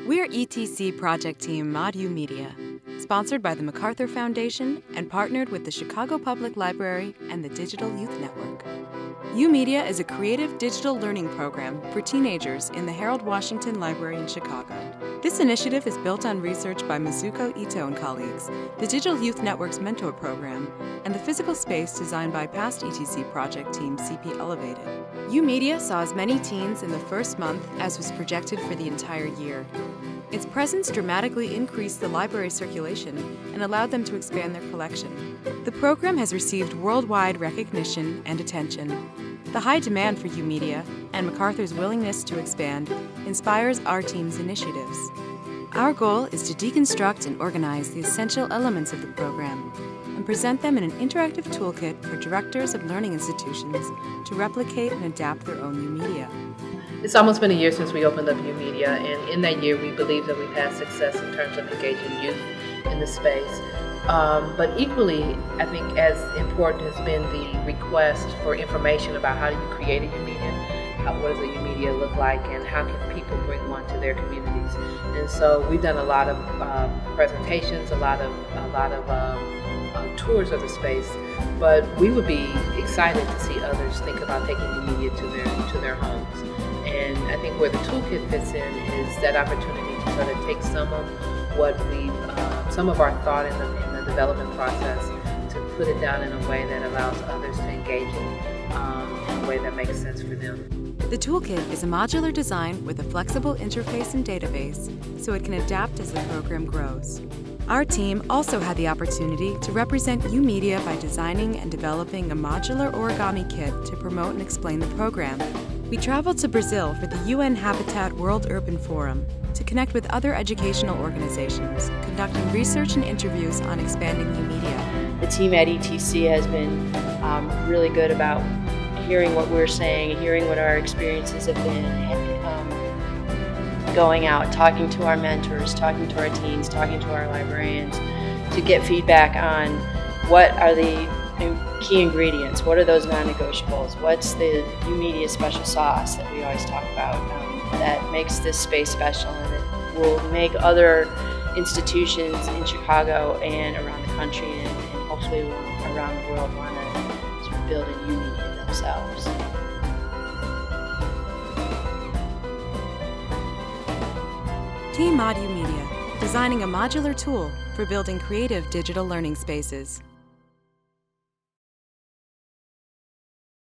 We're ETC Project Team ModU Media, sponsored by the MacArthur Foundation and partnered with the Chicago Public Library and the Digital Youth Network. U-Media is a creative digital learning program for teenagers in the Harold Washington Library in Chicago. This initiative is built on research by Mizuko Ito and colleagues, the Digital Youth Network's mentor program, and the physical space designed by past ETC project team CP Elevated. U-Media saw as many teens in the first month as was projected for the entire year. Its presence dramatically increased the library circulation and allowed them to expand their collection. The program has received worldwide recognition and attention. The high demand for U-Media and MacArthur's willingness to expand inspires our team's initiatives. Our goal is to deconstruct and organize the essential elements of the program and present them in an interactive toolkit for directors of learning institutions to replicate and adapt their own U-Media. It's almost been a year since we opened up U-Media, and in that year we believe that we've had success in terms of engaging youth in the space. But equally, I think as important has been the request for information about how do you create a U-Media, what does a U-Media look like, and how can people bring one to their communities. And so we've done a lot of presentations, a lot of tours of the space, but we would be excited to see others think about taking U-Media to their homes. And I think where the toolkit fits in is that opportunity to sort of take some of what some of our thought in the development process, to put it down in a way that allows others to engage in a way that makes sense for them. The toolkit is a modular design with a flexible interface and database, so it can adapt as the program grows. Our team also had the opportunity to represent U-Media by designing and developing a modular origami kit to promote and explain the program. We traveled to Brazil for the UN Habitat World Urban Forum to connect with other educational organizations, conducting research and interviews on expanding U-Media. The team at ETC has been really good about hearing what we're saying, hearing what our experiences have been, going out, talking to our mentors, talking to our teens, talking to our librarians to get feedback on what are the key ingredients, what are those non-negotiables, what's the U-Media special sauce that we always talk about that makes this space special and it will make other institutions in Chicago and around the country and hopefully around the world want to sort of build a U-Media themselves. Team ModU Media, designing a modular tool for building creative digital learning spaces.